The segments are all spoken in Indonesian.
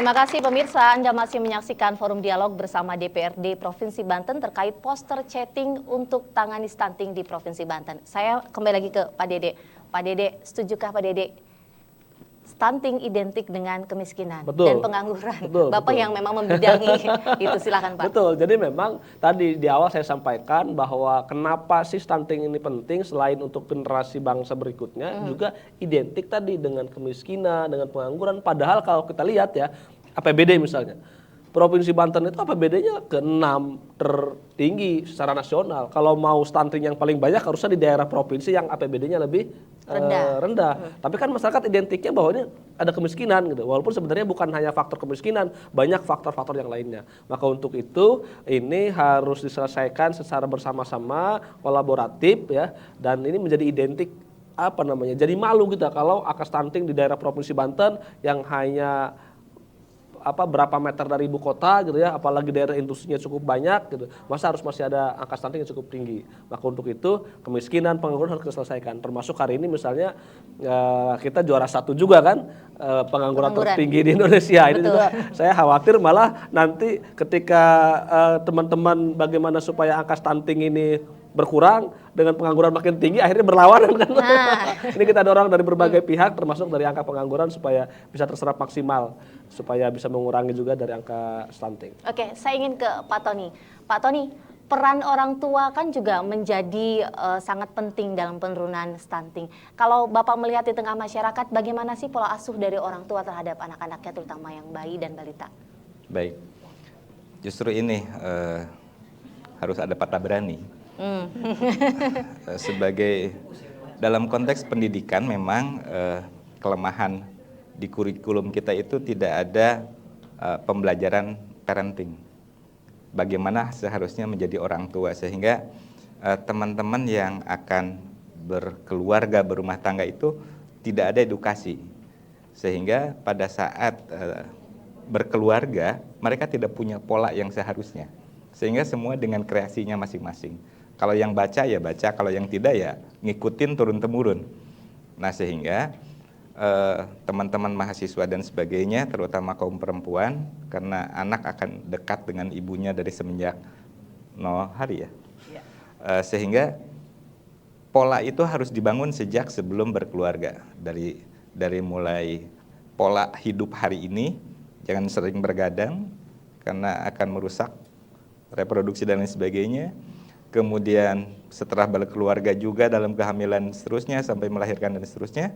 Terima kasih pemirsa, Anda masih menyaksikan Forum Dialog bersama DPRD Provinsi Banten terkait poster chatting untuk tangani stunting di Provinsi Banten. Saya kembali lagi ke Pak Dede. Pak Dede, setujukah Pak Dede stunting identik dengan kemiskinan dan pengangguran? Bapak yang memang membidangi itu, silakan Pak. Betul, jadi memang tadi di awal saya sampaikan bahwa kenapa sih stunting ini penting selain untuk generasi bangsa berikutnya, juga identik tadi dengan kemiskinan, dengan pengangguran. Padahal kalau kita lihat ya, APBD misalnya, Provinsi Banten itu APBD-nya ke-6 tertinggi secara nasional. Kalau mau stunting yang paling banyak harusnya di daerah provinsi yang APBD-nya lebih rendah. Tapi kan masyarakat identiknya bahwa ini ada kemiskinan gitu. Walaupun sebenarnya bukan hanya faktor kemiskinan, banyak faktor-faktor yang lainnya. Maka untuk itu ini harus diselesaikan secara bersama-sama, kolaboratif ya. Dan ini menjadi identik jadi malu kita kalau angka stunting di daerah Provinsi Banten yang hanya berapa meter dari ibu kota gitu ya, apalagi daerah industrinya cukup banyak gitu, masa harus masih ada angka stunting yang cukup tinggi. Maka untuk itu kemiskinan, pengangguran harus diselesaikan. Termasuk hari ini misalnya kita juara 1 juga kan, pengangguran tertinggi di Indonesia. Ini juga saya khawatir malah nanti ketika teman-teman bagaimana supaya angka stunting ini berkurang dengan pengangguran makin tinggi, akhirnya berlawanan kan. Ini kita dorong dari berbagai pihak, termasuk dari angka pengangguran supaya bisa terserap maksimal, supaya bisa mengurangi juga dari angka stunting. Oke, saya ingin ke Pak Tony. Pak Tony, peran orang tua kan juga menjadi sangat penting dalam penurunan stunting. Kalau Bapak melihat di tengah masyarakat, bagaimana sih pola asuh dari orang tua terhadap anak-anaknya, terutama yang bayi dan balita? Baik, justru ini harus ada patah berani. Sebagai dalam konteks pendidikan memang kelemahan di kurikulum kita itu tidak ada pembelajaran parenting. Bagaimana seharusnya menjadi orang tua, sehingga teman-teman yang akan berkeluarga, berumah tangga itu tidak ada edukasi. Sehingga pada saat berkeluarga mereka tidak punya pola yang seharusnya. Sehingga semua dengan kreasinya masing-masing. Kalau yang baca ya baca, kalau yang tidak ya ngikutin turun-temurun. Nah sehingga teman-teman mahasiswa dan sebagainya, terutama kaum perempuan, karena anak akan dekat dengan ibunya dari semenjak 0 hari ya. Sehingga pola itu harus dibangun sejak sebelum berkeluarga. Dari mulai pola hidup hari ini, jangan sering bergadang karena akan merusak reproduksi dan lain sebagainya. Kemudian setelah berkeluarga juga dalam kehamilan seterusnya sampai melahirkan dan seterusnya,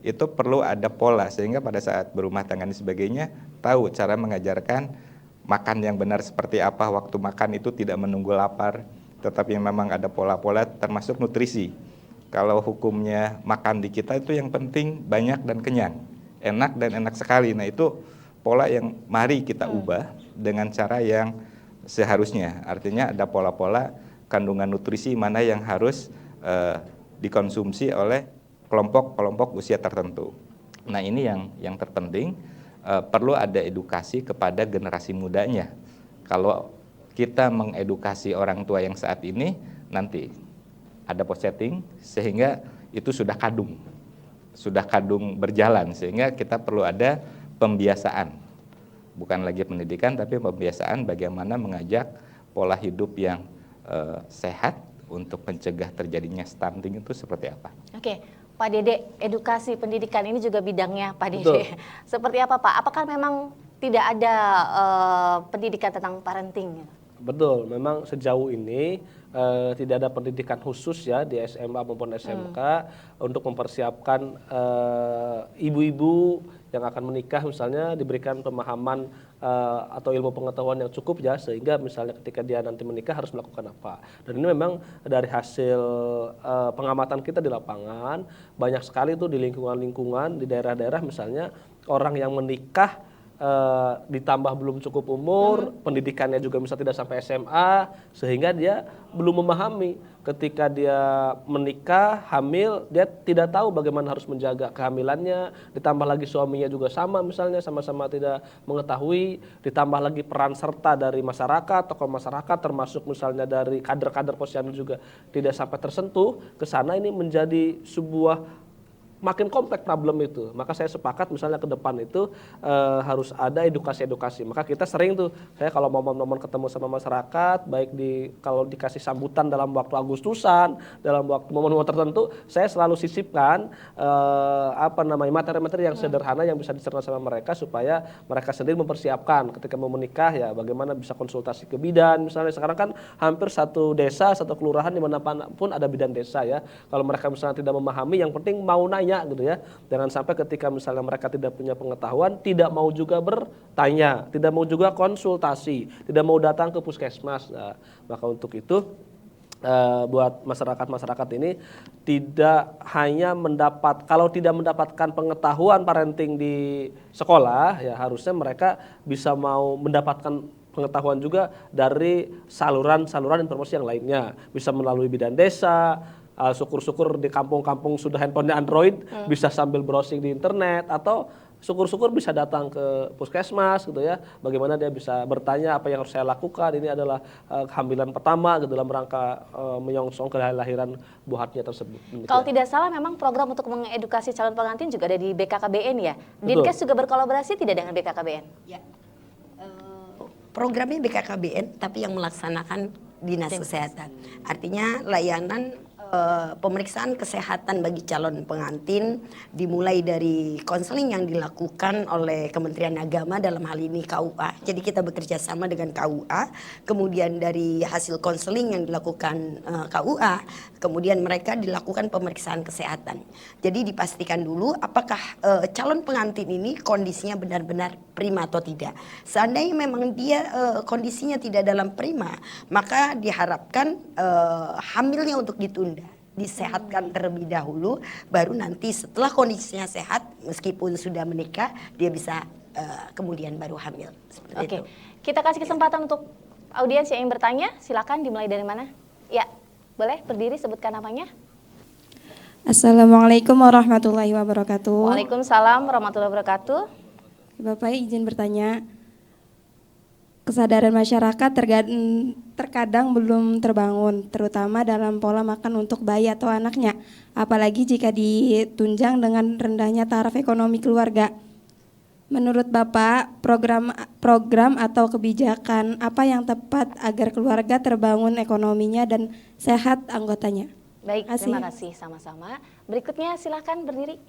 itu perlu ada pola sehingga pada saat berumah tangga dan sebagainya tahu cara mengajarkan makan yang benar seperti apa, waktu makan itu tidak menunggu lapar, tetapi memang ada pola-pola termasuk nutrisi. Kalau hukumnya makan di kita itu yang penting banyak dan kenyang, enak dan enak sekali. Nah itu pola yang mari kita ubah dengan cara yang seharusnya, artinya ada pola-pola kandungan nutrisi mana yang harus dikonsumsi oleh kelompok-kelompok usia tertentu. Nah ini yang terpenting, perlu ada edukasi kepada generasi mudanya. Kalau kita mengedukasi orang tua yang saat ini, nanti ada post setting sehingga itu sudah kadung berjalan, sehingga kita perlu ada pembiasaan. Bukan lagi pendidikan, tapi pembiasaan bagaimana mengajak pola hidup yang sehat untuk mencegah terjadinya stunting itu seperti apa. Oke, Pak Dede, edukasi pendidikan ini juga bidangnya Pak Dede. Seperti apa Pak? Apakah memang tidak ada pendidikan tentang parenting? Betul, memang sejauh ini tidak ada pendidikan khusus ya di SMA maupun SMK untuk mempersiapkan ibu-ibu yang akan menikah misalnya diberikan pemahaman atau ilmu pengetahuan yang cukup ya, sehingga misalnya ketika dia nanti menikah harus melakukan apa. Dan ini memang dari hasil pengamatan kita di lapangan, banyak sekali tuh di lingkungan-lingkungan di daerah-daerah misalnya orang yang menikah ditambah belum cukup umur, pendidikannya juga bisa tidak sampai SMA, sehingga dia belum memahami ketika dia menikah, hamil, dia tidak tahu bagaimana harus menjaga kehamilannya, ditambah lagi suaminya juga sama misalnya, sama-sama tidak mengetahui, ditambah lagi peran serta dari masyarakat, tokoh masyarakat, termasuk misalnya dari kader-kader posyandu juga tidak sampai tersentuh, ke sana ini menjadi sebuah makin kompleks problem itu. Maka saya sepakat misalnya ke depan itu harus ada edukasi-edukasi. Maka kita sering tuh, saya kalau momen-momen ketemu sama masyarakat, baik kalau dikasih sambutan dalam waktu Agustusan, dalam waktu momen-momen tertentu, saya selalu sisipkan materi-materi yang sederhana yang bisa dicerna sama mereka supaya mereka sendiri mempersiapkan ketika mau menikah ya bagaimana bisa konsultasi ke bidan. Misalnya sekarang kan hampir satu desa, satu kelurahan dimanapun ada bidan desa ya. Kalau mereka misalnya tidak memahami, yang penting mau nanya gitu ya. Jangan sampai ketika misalnya mereka tidak punya pengetahuan, tidak mau juga bertanya, tidak mau juga konsultasi, tidak mau datang ke puskesmas. Nah, maka untuk itu buat masyarakat ini tidak hanya kalau tidak mendapatkan pengetahuan parenting di sekolah ya harusnya mereka bisa mau mendapatkan pengetahuan juga dari saluran-saluran informasi yang lainnya, bisa melalui bidan desa. Syukur-syukur di kampung-kampung sudah handphonenya Android, bisa sambil browsing di internet, atau syukur-syukur bisa datang ke puskesmas gitu ya. Bagaimana dia bisa bertanya apa yang harus saya lakukan, ini adalah kehamilan pertama gitu, dalam rangka menyongsong kelahiran buah hatinya tersebut. Kalau tidak salah memang program untuk mengedukasi calon pengantin juga ada di BKKBN ya. Dinkes juga berkolaborasi tidak dengan BKKBN? Ya. Programnya BKKBN tapi yang melaksanakan Dinas Kesehatan. Artinya layanan pemeriksaan kesehatan bagi calon pengantin dimulai dari konseling yang dilakukan oleh Kementerian Agama, dalam hal ini KUA. Jadi kita bekerja sama dengan KUA, kemudian dari hasil konseling yang dilakukan KUA, kemudian mereka dilakukan pemeriksaan kesehatan. Jadi dipastikan dulu apakah calon pengantin ini kondisinya benar-benar prima atau tidak. Seandainya memang dia kondisinya tidak dalam prima, maka diharapkan hamilnya untuk ditunda, disehatkan terlebih dahulu, baru nanti setelah kondisinya sehat meskipun sudah menikah dia bisa kemudian baru hamil. Oke, kita kasih kesempatan untuk audiens yang ingin bertanya, silakan dimulai dari mana? Ya, boleh berdiri, sebutkan namanya. Assalamualaikum warahmatullahi wabarakatuh. Waalaikumsalam warahmatullahi wabarakatuh. Bapak izin bertanya, kesadaran masyarakat terkadang belum terbangun, terutama dalam pola makan untuk bayi atau anaknya, apalagi jika ditunjang dengan rendahnya taraf ekonomi keluarga. Menurut Bapak, program atau kebijakan apa yang tepat agar keluarga terbangun ekonominya dan sehat anggotanya? Baik, terima kasih sama-sama. Berikutnya silakan berdiri,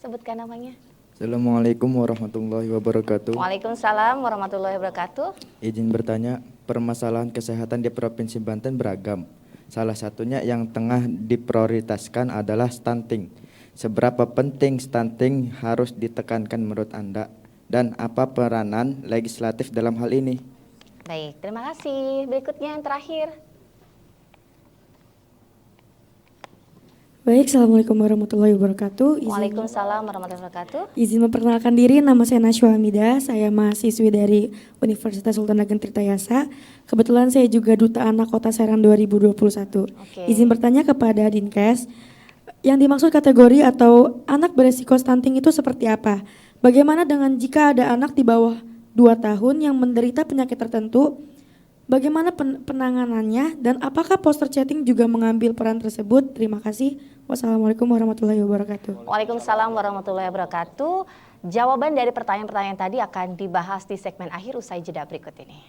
sebutkan namanya. Assalamualaikum warahmatullahi wabarakatuh. Waalaikumsalam warahmatullahi wabarakatuh. Izin bertanya, permasalahan kesehatan di Provinsi Banten beragam. Salah satunya yang tengah diprioritaskan adalah stunting. Seberapa penting stunting harus ditekankan menurut Anda? Dan apa peranan legislatif dalam hal ini? Baik, terima kasih. Berikutnya yang terakhir. Baik, Assalamualaikum warahmatullahi wabarakatuh. Waalaikumsalam warahmatullahi wabarakatuh. Izin memperkenalkan diri, nama saya Nashwa Hamida, saya mahasiswi dari Universitas Sultan Ageng Tirtayasa. Kebetulan saya juga Duta Anak Kota Serang 2021. Izin bertanya kepada Dinkes, yang dimaksud kategori atau anak beresiko stunting itu seperti apa? Bagaimana dengan jika ada anak di bawah 2 tahun yang menderita penyakit tertentu? Bagaimana penanganannya dan apakah poster chatting juga mengambil peran tersebut? Terima kasih. Wassalamualaikum warahmatullahi wabarakatuh. Waalaikumsalam warahmatullahi wabarakatuh. Jawaban dari pertanyaan-pertanyaan tadi akan dibahas di segmen akhir usai jeda berikut ini.